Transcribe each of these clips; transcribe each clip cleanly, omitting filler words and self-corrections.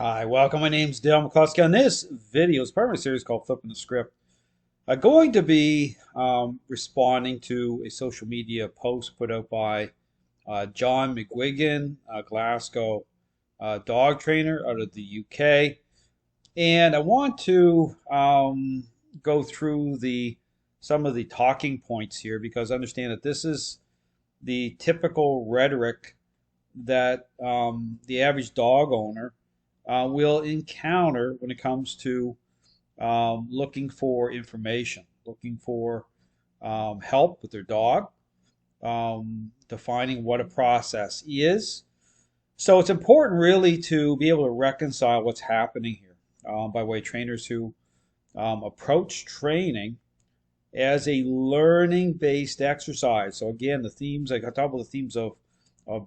Hi, welcome. My name's Dale McCluskey. On this video, it's part of a series called Flipping the Script. I'm going to be responding to a social media post put out by John McGuigan, a Glasgow dog trainer out of the UK. And I want to go through some of the talking points here because I understand that this is the typical rhetoric that the average dog owner will encounter when it comes to looking for information, looking for help with their dog, defining what a process is. So it's important really to be able to reconcile what's happening here by way of trainers who approach training as a learning-based exercise. So again, the themes, I talk about the themes of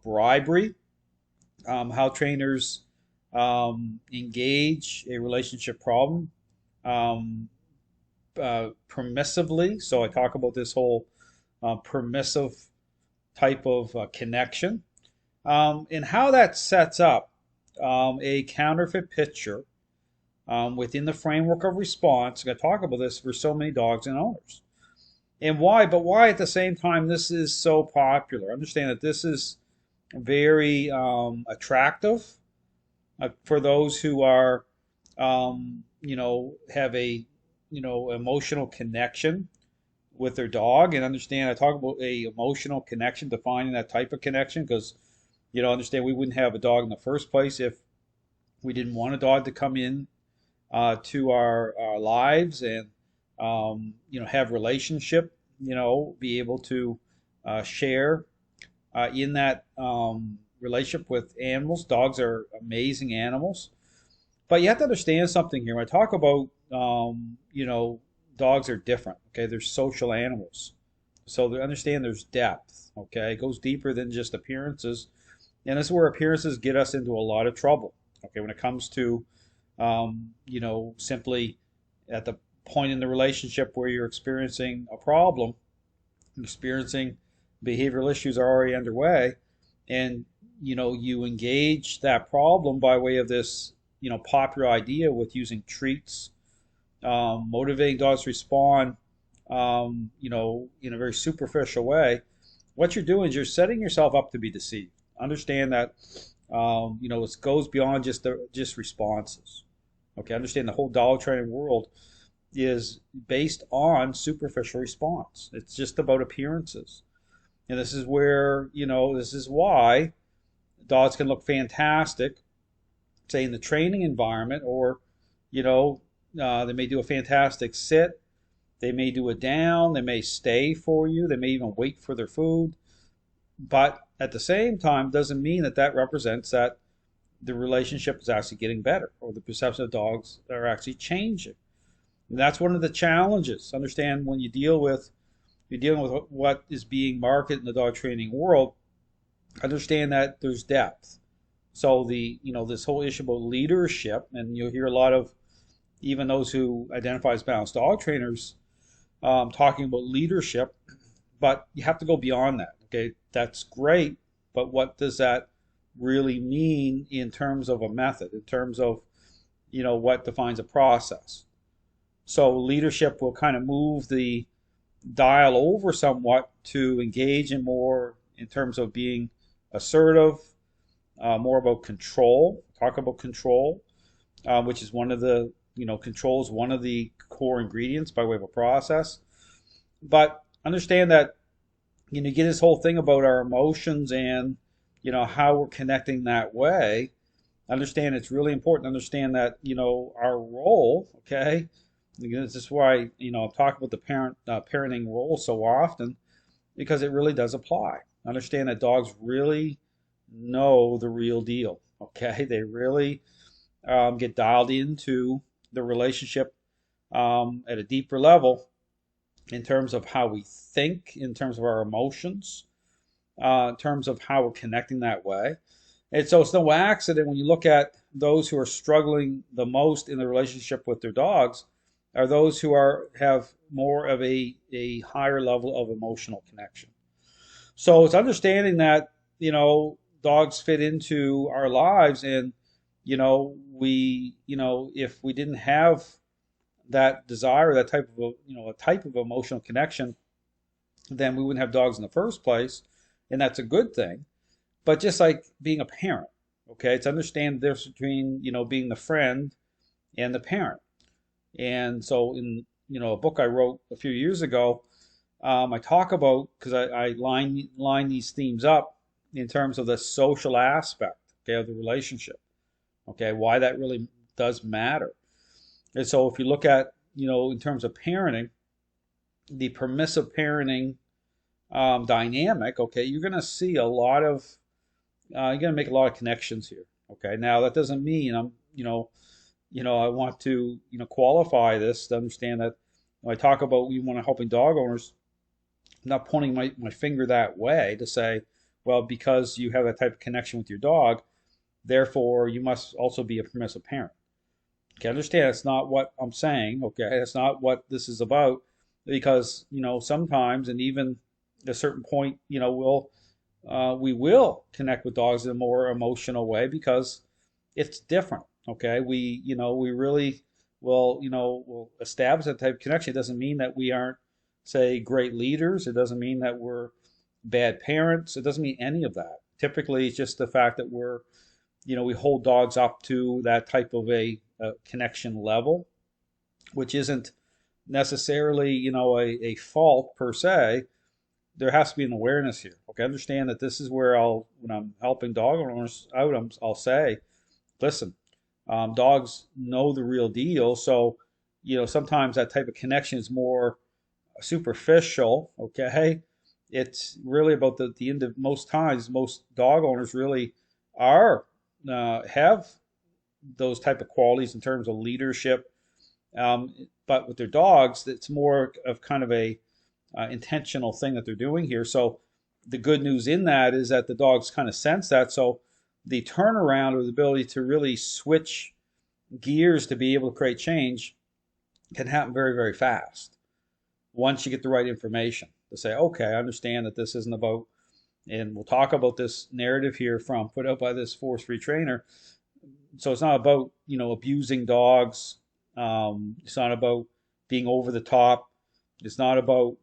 bribery, how trainers engage a relationship problem um, permissively. So I talk about this whole permissive type of connection and how that sets up a counterfeit picture within the framework of response. I'm going to talk about this for so many dogs and owners. And why, but why at the same time this is so popular. Understand that this is very attractive for those who are, have a, emotional connection with their dog. And understand, I talk about a emotional connection, defining that type of connection, because, understand we wouldn't have a dog in the first place if we didn't want a dog to come in to our lives and, have relationship, be able to share in that relationship with animals. Dogs are amazing animals, but you have to understand something here. When I talk about, dogs are different. Okay, they're social animals, so they understand there's depth. Okay, it goes deeper than just appearances, and this is where appearances get us into a lot of trouble. Okay, when it comes to, simply at the point in the relationship where you're experiencing a problem, experiencing behavioral issues are already underway, and you engage that problem by way of this popular idea with using treats, motivating dogs to respond, in a very superficial way. What you're doing is you're setting yourself up to be deceived. Understand that it goes beyond just responses. Okay, understand the whole dog training world is based on superficial response. It's just about appearances. And this is where, this is why dogs can look fantastic, say in the training environment, or, they may do a fantastic sit. They may do a down. They may stay for you. They may even wait for their food. But at the same time, doesn't mean that represents that the relationship is actually getting better or the perception of dogs are actually changing. And that's one of the challenges. Understand when you're dealing with what is being marketed in the dog training world, understand that there's depth. So this whole issue about leadership, and you'll hear a lot of even those who identify as balanced dog trainers talking about leadership, but you have to go beyond that. Okay, that's great, but what does that really mean in terms of a method, in terms of what defines a process? So leadership will kind of move the dial over somewhat to engage in more in terms of being assertive, more about control. Talk about control, which is one of the control is one of the core ingredients by way of a process. But understand that you get this whole thing about our emotions and how we're connecting that way. Understand it's really important to understand that our role. Okay, this is why I'm talking about the parenting role so often, because it really does apply. Understand that dogs really know the real deal. Okay, they really get dialed into the relationship at a deeper level in terms of how we think, in terms of our emotions, in terms of how we're connecting that way. And so it's no accident when you look at those who are struggling the most in the relationship with their dogs are those who have more of a higher level of emotional connection. So it's understanding that, dogs fit into our lives, and if we didn't have that desire, that type of a type of emotional connection, then we wouldn't have dogs in the first place, and that's a good thing. But just like being a parent, okay, it's understand the difference between being the friend and the parent. And so in a book I wrote a few years ago, I talk about, because I line these themes up in terms of the social aspect, okay, of the relationship, okay, why that really does matter. And so if you look at in terms of parenting, the permissive parenting dynamic, okay, you're going to see a lot of you're going to make a lot of connections here. Okay, now that doesn't mean I want to qualify this to understand that when I talk about we want to helping dog owners, I'm not pointing my finger that way to say, well, because you have that type of connection with your dog, therefore you must also be a permissive parent. Okay, understand that's not what I'm saying. Okay, that's not what this is about, because sometimes, and even at a certain point, we will connect with dogs in a more emotional way because it's different. Okay, we really will establish that type of connection. It doesn't mean that we aren't, say, great leaders. It doesn't mean that we're bad parents. It doesn't mean any of that. Typically, it's just the fact that we hold dogs up to that type of a connection level, which isn't necessarily, a fault per se. There has to be an awareness here. Okay, understand that this is where when I'm helping dog owners out, I'll say, listen, dogs know the real deal. So, sometimes that type of connection is more superficial. Okay, it's really about the end of most times. Most dog owners really are have those type of qualities in terms of leadership. But with their dogs, it's more of kind of a intentional thing that they're doing here. So the good news in that is that the dogs kind of sense that. So the turnaround or the ability to really switch gears to be able to create change can happen very, very fast once you get the right information to say, okay, I understand that this isn't about, and we'll talk about this narrative here put out by this force-free trainer. So it's not about, abusing dogs. It's not about being over the top. It's not about,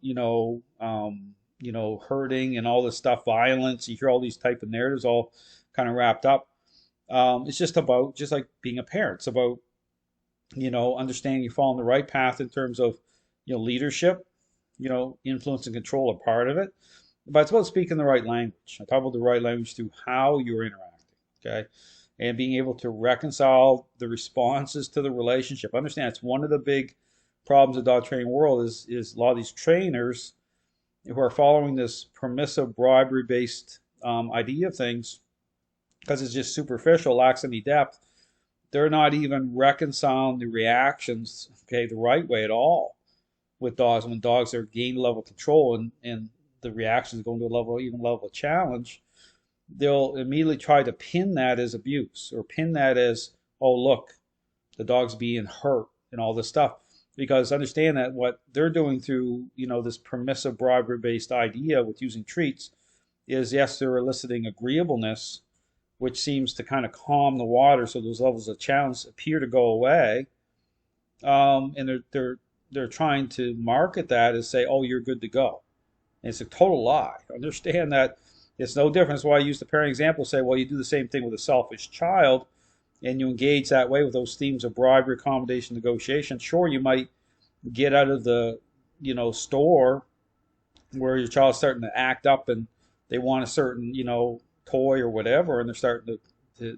hurting and all this stuff, violence. You hear all these type of narratives all kind of wrapped up. It's just like being a parent. It's about, understanding you fall on the right path in terms of, leadership, influence and control are part of it. But it's about speaking the right language. I talk about the right language through how you're interacting, okay? And being able to reconcile the responses to the relationship. Understand, it's one of the big problems of the dog training world is a lot of these trainers who are following this permissive bribery-based idea of things, because it's just superficial, lacks any depth. They're not even reconciling the reactions, okay, the right way at all with dogs. When dogs are gain level control and the reactions go into a even level of challenge, they'll immediately try to pin that as abuse or pin that as, oh, look, the dog's being hurt and all this stuff. Because understand that what they're doing through, this permissive bribery-based idea with using treats is, yes, they're eliciting agreeableness, which seems to kind of calm the water, so those levels of challenge appear to go away. And they're trying to market that as say, oh, you're good to go. And it's a total lie. Understand that it's no different. That's why I use the parent example. Say, well, you do the same thing with a selfish child, and you engage that way with those themes of bribery, accommodation, negotiation. Sure, you might get out of the store where your child's starting to act up and they want a certain toy or whatever, and they're starting to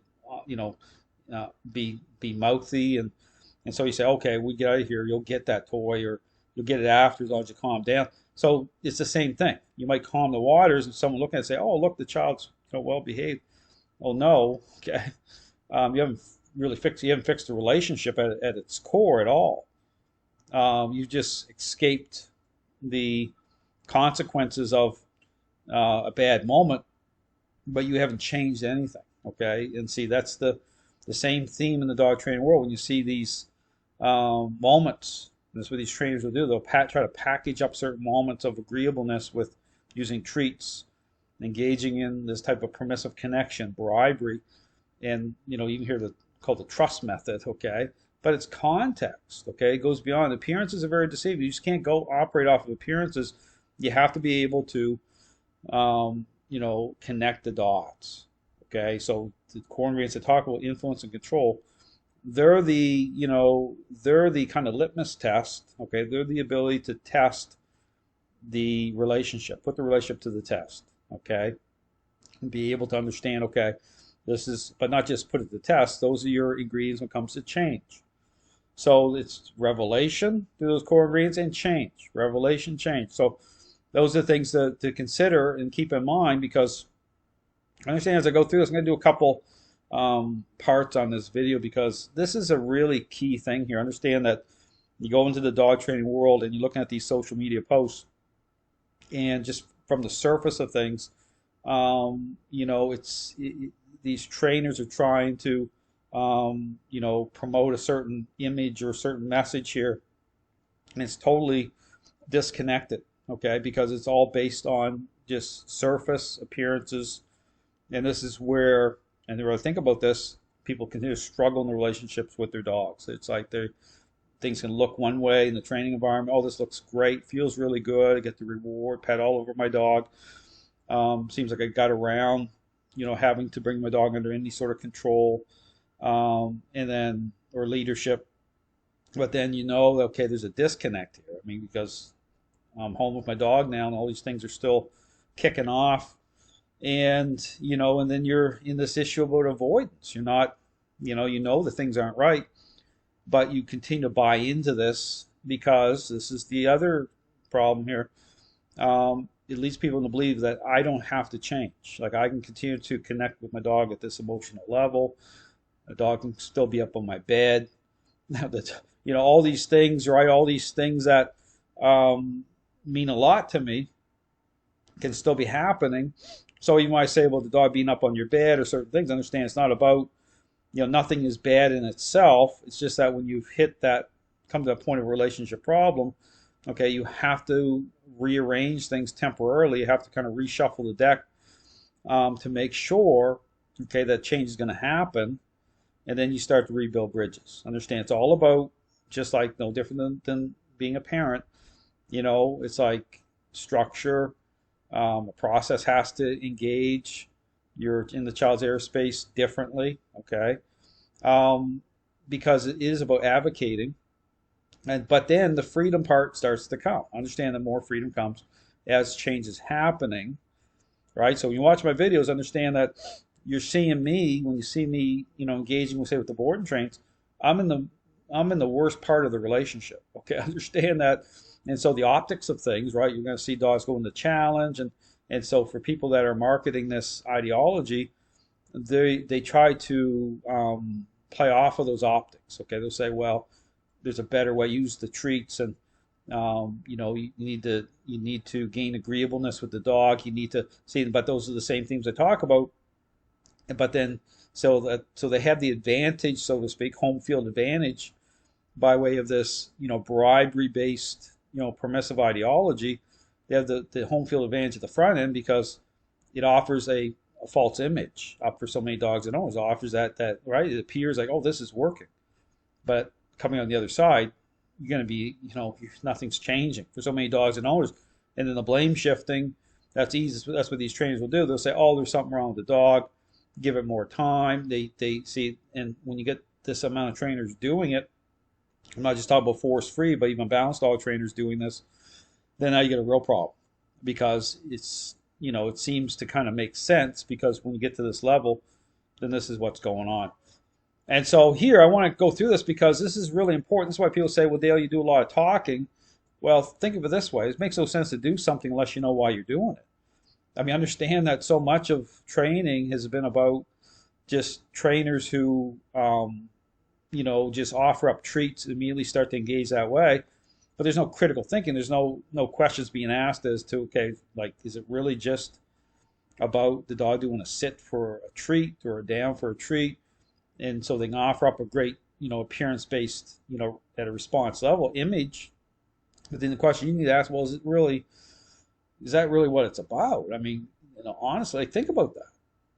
be mouthy, and so you say, okay, we get out of here. You'll get that toy, or you'll get it after, as long as you calm down. So it's the same thing. You might calm the waters, and someone looking at it say, oh, look, the child's well behaved. Oh no, okay. You haven't fixed the relationship at its core at all. You've just escaped the consequences of a bad moment, but you haven't changed anything. Okay, and see, that's the same theme in the dog training world. When you see these moments, that's what these trainers will do. They'll try to package up certain moments of agreeableness with using treats, engaging in this type of permissive connection, bribery, and you can hear the called the trust method, okay? But it's context, okay? It goes beyond. Appearances are very deceiving. You just can't go operate off of appearances. You have to be able to, connect the dots, okay? So the core ingredients that talk about influence and control, they're the kind of litmus test, okay? They're the ability to test the relationship, put the relationship to the test, okay? And be able to understand, okay, this is, but not just put it to the test. Those are your ingredients when it comes to change. So it's revelation through those core ingredients and change, revelation, change. So those are the things to consider and keep in mind, because I understand as I go through this, I'm going to do a couple parts on this video, because this is a really key thing here. Understand that you go into the dog training world and you're looking at these social media posts, and just from the surface of things, these trainers are trying to promote a certain image or a certain message here, and it's totally disconnected, okay, because it's all based on just surface appearances. And this is where, and they really think about this, people continue to struggle in the relationships with their dogs. It's like things can look one way in the training environment. Oh, this looks great, feels really good, I get the reward, pet all over my dog. Seems like I got around, having to bring my dog under any sort of control, and then, or leadership. But then okay, there's a disconnect here. I mean, because I'm home with my dog now, and all these things are still kicking off, and and then you're in this issue about avoidance. You're not, the things aren't right, but you continue to buy into this, because this is the other problem here. It leads people to believe that I don't have to change. Like, I can continue to connect with my dog at this emotional level. The dog can still be up on my bed. Now that all these things, right? All these things that mean a lot to me can still be happening. So even when I say about the dog being up on your bed or certain things, understand it's not about, nothing is bad in itself. It's just that when you've come to that point of a relationship problem, okay, you have to rearrange things temporarily. You have to kind of reshuffle the deck to make sure, okay, that change is going to happen, and then you start to rebuild bridges. Understand, it's all about, just like no different than being a parent. It's like structure. A process has to engage. You're in the child's airspace differently, okay, because it is about advocating. But then the freedom part starts to come. Understand that more freedom comes as change is happening, right? So when you watch my videos, understand that you're seeing me, when you see me, engaging, say, with the board and trains, I'm in the worst part of the relationship. Okay, understand that. And so the optics of things, right? You're going to see dogs go into challenge, and so for people that are marketing this ideology, they try to play off of those optics. Okay, they'll say, well, there's a better way. Use the treats, and you need to gain agreeableness with the dog. You need to see, but those are the same things I talk about. But then, so they have the advantage, so to speak, home field advantage, by way of this, bribery based, permissive ideology. They have the home field advantage at the front end, because it offers a false image up for so many dogs and owners. It offers that right. It appears like, oh, this is working, but coming on the other side, you're going to be, nothing's changing for so many dogs and owners. And then the blame shifting, that's easy. That's what these trainers will do. They'll say, oh, there's something wrong with the dog. Give it more time. They see, and when you get this amount of trainers doing it, I'm not just talking about force-free, but even balanced dog trainers doing this, then now you get a real problem, because it's, it seems to kind of make sense, because when you get to this level, then this is what's going on. And so here, I want to go through this, because this is really important. This is why people say, well, Dale, you do a lot of talking. Well, think of it this way. It makes no sense to do something unless you know why you're doing it. I mean, understand that so much of training has been about just trainers who, just offer up treats and immediately start to engage that way. But there's no critical thinking. There's no questions being asked as to, okay, like, is it really just about the dog doing a sit for a treat or a down for a treat? And so they can offer up a great, appearance-based, at a response level image. But then the question you need to ask, well, is that really what it's about? I mean, honestly, think about that.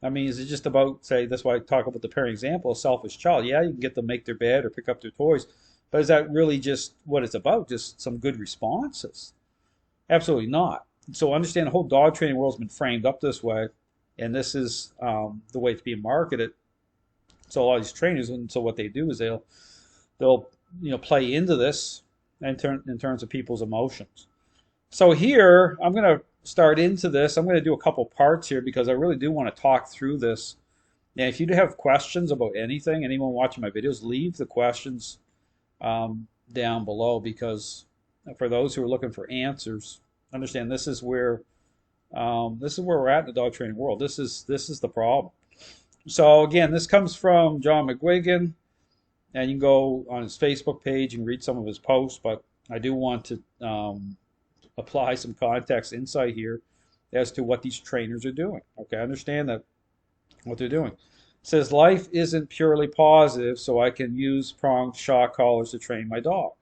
I mean, is it just about, say, that's why I talk about the parent example, a selfish child. Yeah, you can get them to make their bed or pick up their toys, but is that really just what it's about? Just some good responses? Absolutely not. So understand the whole dog training world has been framed up this way, and this is the way it's being marketed. So a lot of these trainers, and so what they do is they'll play into this in terms of people's emotions. So here I'm going to start into this. I'm going to do a couple parts here because I really do want to talk through this. And if you do have questions about anything, anyone watching my videos, leave the questions down below, because for those who are looking for answers, understand this is where we're at in the dog training world. This is the problem. So again, this comes from John McGuigan, and you can go on his Facebook page and read some of his posts. But I do want to apply some context insight here as to what these trainers are doing. Okay, understand that what they're doing. It says life isn't purely positive, so I can use pronged shock collars to train my dog.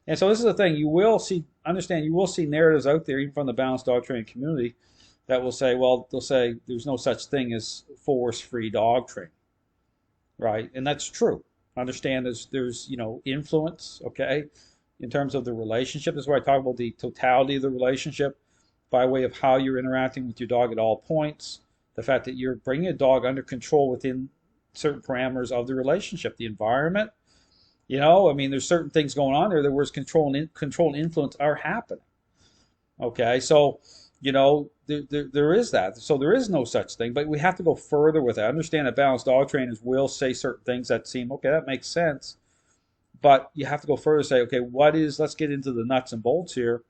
And so this is the thing, you will see narratives out there, even from the balanced dog training community, that will say, well, they'll say there's no such thing as force-free dog training, right? And that's true. Understand there's influence, okay, in terms of the relationship. This is where I talk about the totality of the relationship by way of how you're interacting with your dog at all points. The fact that you're bringing a dog under control within certain parameters of the relationship, the environment. I mean, there's certain things going on there that where control and influence are happening. Okay, so there is that. So there is no such thing, but we have to go further with it. I understand that balanced dog trainers will say certain things that seem, okay, that makes sense. But you have to go further and say, okay, let's get into the nuts and bolts here.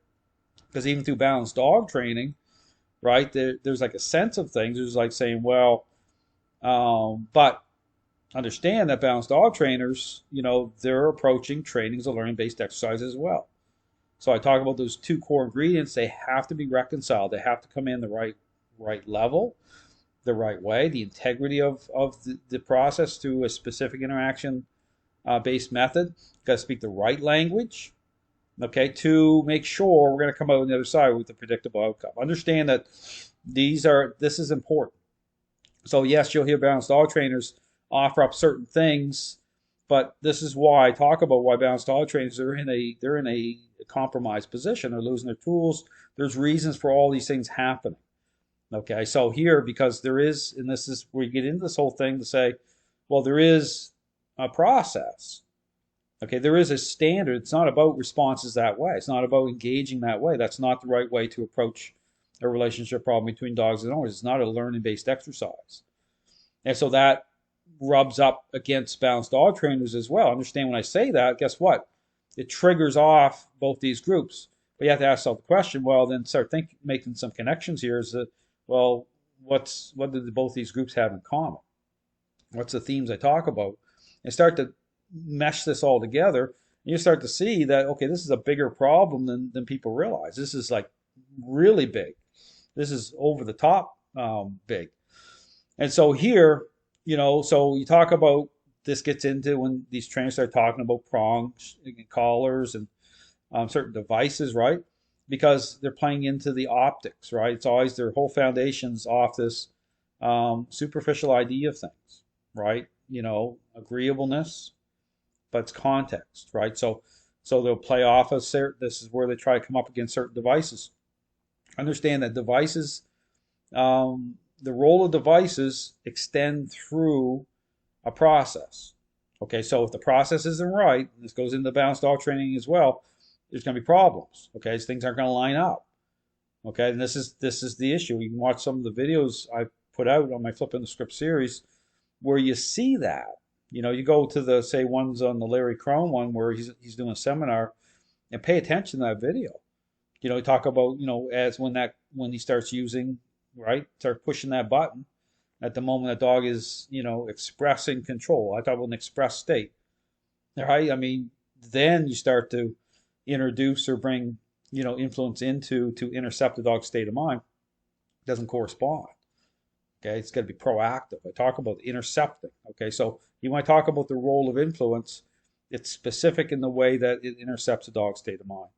Because even through balanced dog training, right, there's like a sense of things. There's like saying, well, but understand that balanced dog trainers, they're approaching training as a learning-based exercise as well. So I talk about those two core ingredients. They have to be reconciled. They have to come in the right level, the right way, the integrity of the process through a specific interaction based method. Got to speak the right language, okay, to make sure we're going to come out on the other side with a predictable outcome. Understand that this is important. So yes, you'll hear balanced dog trainers offer up certain things, but this is why I talk about why balanced dog trainers are in a compromised position. They're losing their tools. There's reasons for all these things happening. Okay, so here, because there is, and this is where you get into this whole thing to say, well, there is a process. Okay, there is a standard. It's not about responses that way. It's not about engaging that way. That's not the right way to approach a relationship problem between dogs and owners. It's not a learning-based exercise. And so that rubs up against balanced dog trainers as well. Understand when I say that, guess what? It triggers off both these groups. But you have to ask yourself the question, well, then start making some connections here. Is that, well, what did both these groups have in common? What's the themes I talk about? And start to mesh this all together. And you start to see that, okay, this is a bigger problem than people realize. This is like really big. This is over the top big. And so here, so you talk about, this gets into when these trainers start talking about prongs, collars, and certain devices, right? Because they're playing into the optics, right? It's always their whole foundation's off this superficial idea of things, right? Agreeableness, but it's context, right? So they'll play off of this is where they try to come up against certain devices. Understand that devices, the role of devices extend through a process. Okay, so if the process isn't right, this goes into balanced dog training as well, there's going to be problems. Okay, things aren't going to line up. Okay, and this is the issue. You can watch some of the videos I put out on my Flipping the Script series where you see that. You go to the, say, ones on the Larry Crone one where he's doing a seminar, and pay attention to that video. You talk about, as when he starts using, right, start pushing that button at the moment the dog is, expressing control. I talk about an express state. Right? I mean, then you start to introduce or bring, influence to intercept the dog's state of mind. It doesn't correspond. Okay, it's got to be proactive. I talk about intercepting. Okay, so you want to talk about the role of influence. It's specific in the way that it intercepts a dog's state of mind.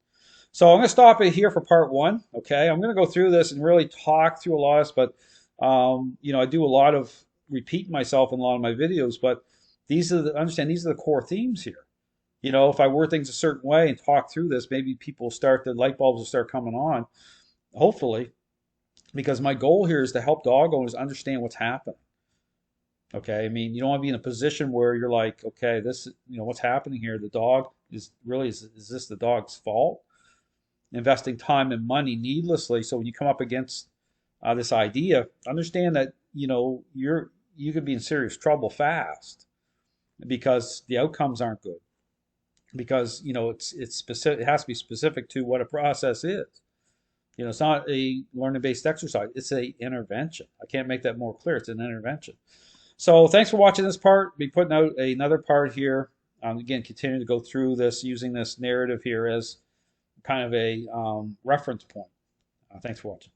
So I'm going to stop it here for part one. Okay, I'm going to go through this and really talk through a lot of this, but You know, I do a lot of repeat myself in a lot of my videos, but understand these are the core themes here. You know, if I word things a certain way and talk through this, maybe the light bulbs will start coming on, hopefully, because my goal here is to help dog owners understand what's happening. Okay, I mean, you don't want to be in a position where you're like, okay, this, you know, what's happening here? The dog is this the dog's fault? Investing time and money needlessly. So when you come up against this idea, understand that, you know, you could be in serious trouble fast because the outcomes aren't good. Because, you know, it's specific. It has to be specific to what a process is. You know, it's not a learning-based exercise. It's a intervention. I can't make that more clear. It's an intervention. So thanks for watching this part. Be putting out another part here. Again, continuing to go through this using this narrative here as kind of a reference point. Thanks for watching.